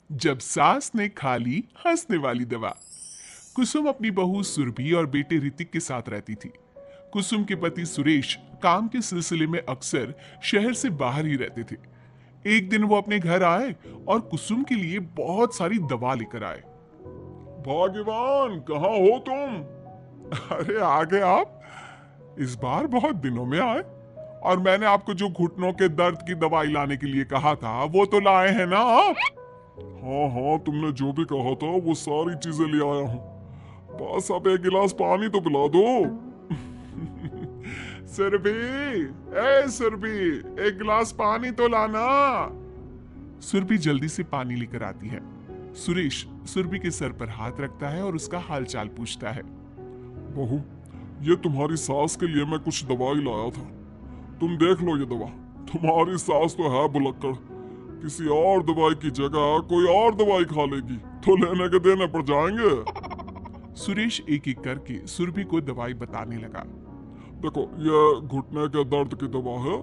जब सास ने खा ली हंसने वाली दवा। कुसुम अपनी बहू सुरभि और बेटे ऋतिक के साथ रहती थी। कुसुम के पति सुरेश काम के सिलसिले में अक्सर शहर से बाहर ही रहते थे। एक दिन वो अपने घर आए और कुसुम के लिए बहुत सारी दवा लेकर आए। भाग्यवान, कहाँ हो तुम? अरे आ गए आप। इस बार बहुत दिनों में आए। और मैंने आपको जो घुटनों के दर्द की दवाई लाने के लिए कहा था वो तो लाए हैं ना आप? हाँ हाँ, तुमने जो भी कहा था वो सारी चीजें ले आया हूँ। बस अब एक गिलास पानी तो पिला दो। सुरभि, ए सुरभि, एक गिलास पानी तो लाना। सुरभि जल्दी से पानी लेकर आती है। सुरेश सुरभि के सर पर हाथ रखता है और उसका हालचाल पूछता है। बहू, ये तुम्हारी सास के लिए मैं कुछ दवाई लाया था। तुम देख लो ये दवा। तुम्हारी सास तो है बुलक्कड़, किसी और दवाई की जगह कोई और दवाई खा लेगी तो लेने के देने पड़ जाएंगे। सुरेश एक एक करके सुरभि को दवाई बताने लगा। देखो, ये घुटने के दर्द की दवा है।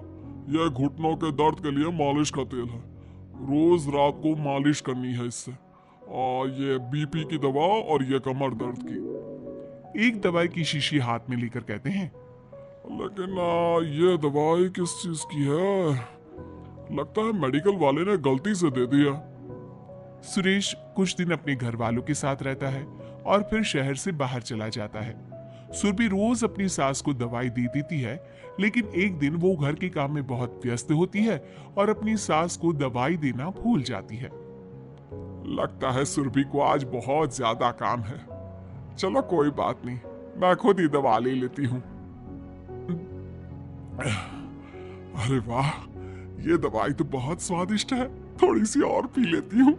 ये घुटनों के दर्द के लिए मालिश का तेल है। रोज रात को मालिश करनी है इससे। और ये बीपी की दवा और ये कमर दर्द की। एक दवाई की शीशी हाथ में लेकर कहते हैं, लेकिन ये दवाई किस चीज की है? लगता है मेडिकल वाले ने गलती से दे दिया। सुरेश कुछ दिन अपने घर वालों के साथ रहता है और फिर शहर से बाहर चला जाता है। सुरभि रोज अपनी सास को दवाई दे देती है, लेकिन एक दिन वो घर के काम में बहुत व्यस्त होती है और अपनी सास को दवाई देना भूल जाती है। लगता है सुरभि को आज बहुत ज्यादा काम है। चलो कोई बात नहीं, मैं खुद ही दवा ले लेती हूँ। अरे वाह, ये दवाई तो बहुत स्वादिष्ट है। थोड़ी सी और पी लेती हूँ।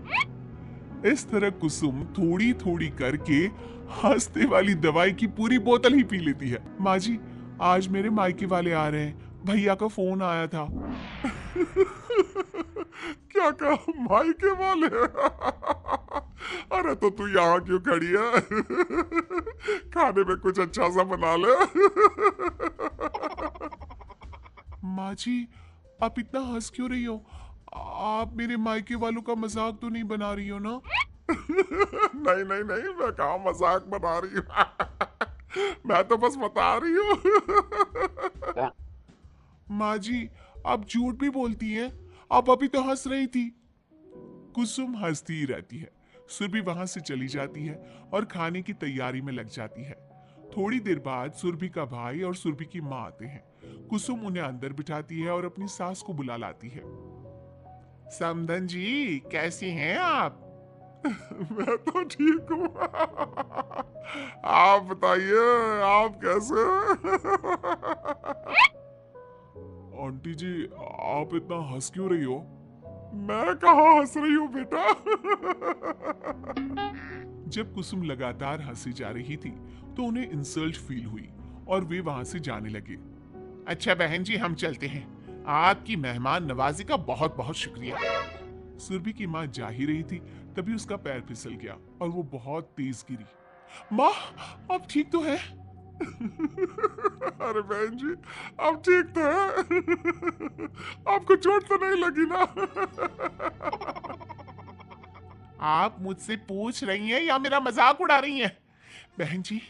इस तरह कुसुम थोड़ी थोड़ी करके हंसने वाली दवाई की पूरी बोतल ही पी लेती है। माँ जी, आज मेरे मायके वाले आ रहे हैं, भैया का फोन आया था। क्या कहा, मायके वाले? अरे तो तू यहाँ क्यों खड़ी है? खाने में कुछ अच्छा सा बना ले। माँ जी, आप इतना हंस क्यों रही हो? आप मेरे मायके वालों का मजाक तो नहीं बना रही हो ना? नहीं नहीं नहीं, मैं कहाँ मजाक बना रही हूँ। मैं तो बस बता रही हूँ। माँ जी, आप झूठ भी बोलती हैं। आप अभी तो हंस रही थी। कुसुम हंसती ही रहती है। सुरभि वहां से चली जाती है और खाने की तैयारी में लग जाती है। थोड़ी देर बाद सुरभि का भाई और सुरभि की माँ आते हैं। कुसुम उन्हें अंदर बिठाती है और अपनी सास को बुला लाती है। समधन जी, कैसी हैं आप? मैं तो ठीक हूँ। आप बताइए, आप कैसे? आंटी जी, आप इतना हंस क्यों रही हो? मैं कहाँ हंस रही हूँ बेटा। जब कुसुम लगातार हंसी जा रही थी तो उन्हें इंसल्ट फील हुई और वे वहां से जाने लगे। अच्छा बहन जी, हम चलते हैं। आपकी मेहमान नवाजी का बहुत बहुत शुक्रिया। सुरभि की माँ जा ही रही थी, तभी उसका पैर फिसल गया और वो बहुत तेज गिरी। माँ, आप ठीक तो है? अरे बहन जी, आप ठीक तो है? आपको चोट तो नहीं लगी ना? आप मुझसे पूछ रही हैं या मेरा मजाक उड़ा रही हैं? बहन जी,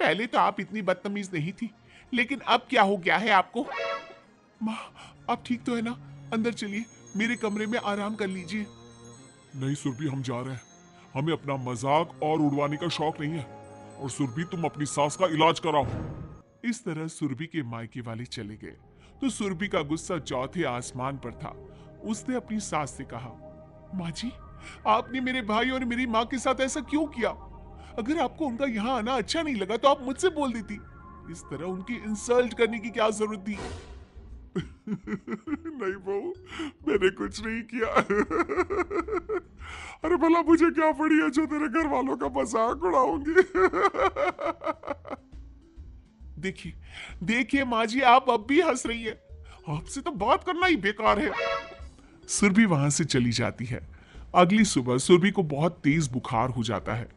पहले तो आप इतनी बदतमीज नहीं थी, लेकिन अब क्या हो गया है आपको? माँ, आप ठीक तो है ना? अंदर चलिए, मेरे कमरे में आराम कर लीजिए। नहीं सुरभि, हम जा रहे हैं। हमें अपना मजाक और उड़वाने का शौक नहीं है। और सुरभि, तुम अपनी सास का इलाज कराओ। इस तरह सुरभि के मायके वाले चले गए तो सुरभि का गुस्सा चौथे आसमान पर था। उसने अपनी सास से कहा, माँ जी, आपने मेरे भाई और मेरी माँ के साथ ऐसा क्यों किया? अगर आपको उनका यहाँ आना अच्छा नहीं लगा तो आप मुझसे बोल देती। इस तरह उनकी इंसल्ट करने की क्या जरूरत थी? नहीं बहू, मैंने कुछ नहीं किया। अरे भला मुझे क्या पड़ी है जो तेरे घर वालों का मजाक उड़ाऊंगी? देखिए देखिए माँ जी, आप अब भी हंस रही है। आपसे तो बात करना ही बेकार है। सुरभि वहां से चली जाती है। अगली सुबह सुरभि को बहुत तेज बुखार हो जाता है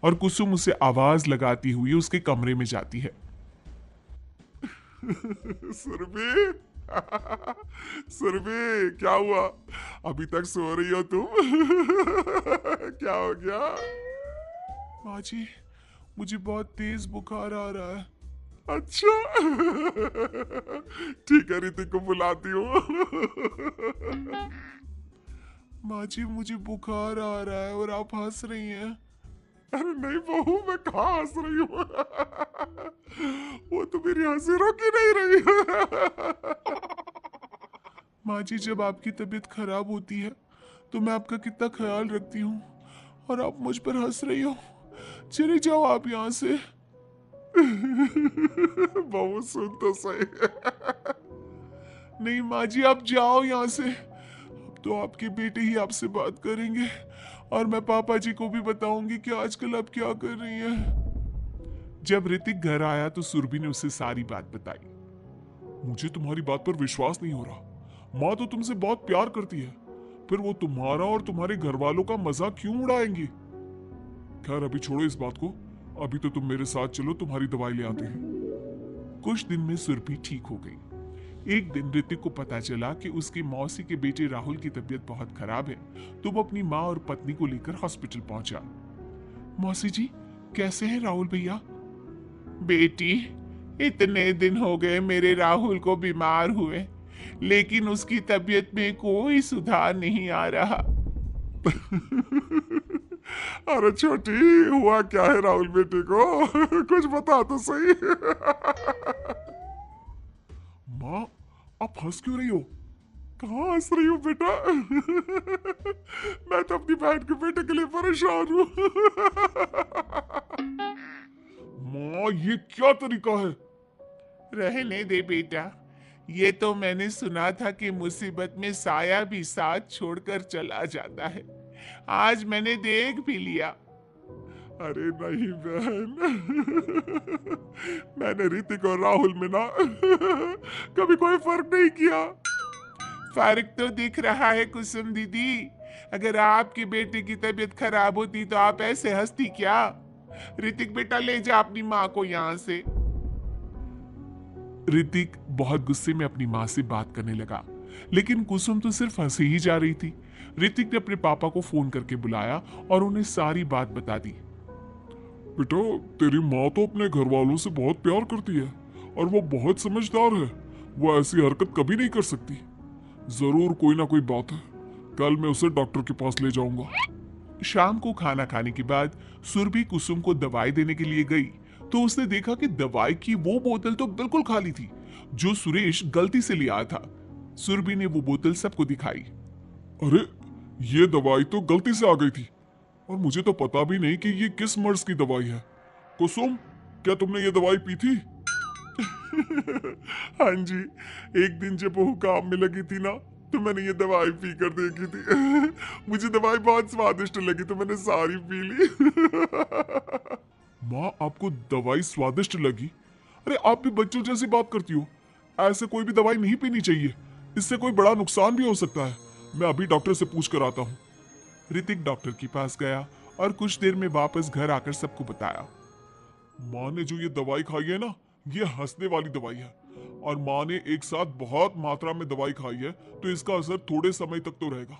और कुसुम उसे आवाज लगाती हुई उसके कमरे में जाती है। सुरभि, सुरभि, क्या हुआ? अभी तक सो रही हो तुम? क्या हो गया? माँ जी, मुझे बहुत तेज बुखार आ रहा है। अच्छा। ठीक है, ऋतिक को बुलाती हूँ। माँ जी, मुझे बुखार आ रहा है और आप हंस रही हैं। अरे नहीं बहू, मैं कहाँ हंस रही हूँ। वो तो मेरी हंसी रोक ही नहीं रही है। माँ जी, जब आपकी तबीयत खराब होती है तो मैं आपका कितना ख्याल रखती हूँ और आप मुझ पर हंस रही हो। चले जाओ आप यहाँ से। बहू सुन तो सही। नहीं माँ जी, आप जाओ यहाँ से। अब तो आपके बेटे ही आपसे बात करेंगे और मैं पापा जी को भी बताऊंगी कि आजकल आप क्या कर रही हैं। जब ऋतिक घर आया तो सुरभि ने उसे सारी बात बताई। मुझे तुम्हारी बात पर विश्वास नहीं हो रहा। माँ तो तुमसे बहुत प्यार करती है, फिर वो तुम्हारा और तुम्हारे घर वालों का मजाक क्यों उड़ाएंगी? खैर अभी छोड़ो इस बात को, अभी तो तुम मेरे साथ चलो, तुम्हारी दवाई ले आते हैं। कुछ दिन में सुरभि ठीक हो गई। एक दिन ऋतिक को पता चला कि उसकी मौसी के बेटे राहुल की तबीयत बहुत खराब है, तो वो अपनी माँ और पत्नी को लेकर हॉस्पिटल पहुंचा। मौसी जी, कैसे हैं राहुल भैया? बेटी, इतने दिन हो गए मेरे राहुल को बीमार हुए, लेकिन उसकी तबीयत में कोई सुधार नहीं आ रहा। अरे छोटी, हुआ क्या है राहुल बेटे को? कुछ बता तो सही। माँ, आप हंस क्यों रही हो? कहाँ हंस रही हो बेटा? मैं तो अपनी बहन के बेटे के लिए परेशान हूँ। माँ, ये क्या तरीका है? रहने दे बेटा, ये तो मैंने सुना था कि मुसीबत में साया भी साथ छोड़कर चला जाता है। आज मैंने देख भी लिया। अरे नहीं बहन, मैंने ऋतिक और राहुल में ना कभी कोई फर्क नहीं किया। फर्क तो दिख रहा है कुसुम दीदी। अगर आपके बेटे की तबीयत खराब होती तो आप ऐसे हंसती क्या? ऋतिक बेटा, ले जा अपनी माँ को यहाँ से। ऋतिक बहुत गुस्से में अपनी माँ से बात करने लगा, लेकिन कुसुम तो सिर्फ हंसी ही जा रही थी। ऋतिक ने अपने पापा को फोन करके बुलाया और उन्हें सारी बात बता दी। बेटा, तेरी माँ तो अपने घर वालों से बहुत प्यार करती है और वो बहुत समझदार है। वो ऐसी हरकत कभी नहीं कर सकती। जरूर कोई ना कोई बात है। कल मैं उसे डॉक्टर के पास ले जाऊंगा। शाम को खाना खाने के बाद सुरभि कुसुम को दवाई देने के लिए गई तो उसने देखा कि दवाई की वो बोतल तो बिल्कुल खाली थी जो सुरेश गलती से ले आया था। सुरभि ने वो बोतल सबको दिखाई। अरे, ये दवाई तो गलती से आ गई थी और मुझे तो पता भी नहीं कि ये किस मर्ज की दवाई है। कुसुम, क्या तुमने ये दवाई पी थी? हाँ जी, एक दिन जब वो काम में लगी थी ना, तो मैंने ये दवाई पी कर देखी थी। मुझे दवाई बहुत स्वादिष्ट लगी तो मैंने सारी पी ली। माँ, आपको दवाई स्वादिष्ट लगी? अरे आप भी बच्चों जैसी बात करती हो। ऐसे कोई भी दवाई नहीं पीनी चाहिए, इससे कोई बड़ा नुकसान भी हो सकता है। मैं अभी डॉक्टर से पूछ कर आता हूँ। ऋतिक डॉक्टर के पास गया और कुछ देर में वापस घर आकर सबको बताया। माँ ने जो ये दवाई खाई है ना, ये हंसने वाली दवाई है और माँ ने एक साथ बहुत मात्रा में दवाई खाई है, तो इसका असर थोड़े समय तक तो रहेगा।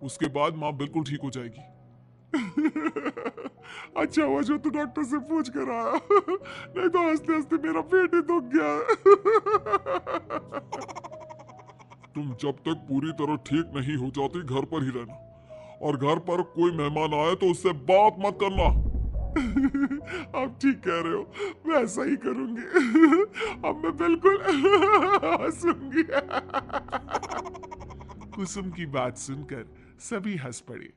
उसके बाद माँ बिल्कुल ठीक हो जाएगी। अच्छा हुआ जो तू डॉक्टर से पूछ कर आया, नहीं तो हंसते हंसते मेरा पेट ही दुख गया। तुम जब तक पूरी तरह ठीक नहीं हो जाती घर पर ही रहना, और घर पर कोई मेहमान आए तो उससे बात मत करना। आप ठीक कह रहे हो, मैं ऐसा ही करूंगी। अब मैं बिल्कुल हंसूंगी। कुसुम की बात सुनकर सभी हंस पड़े।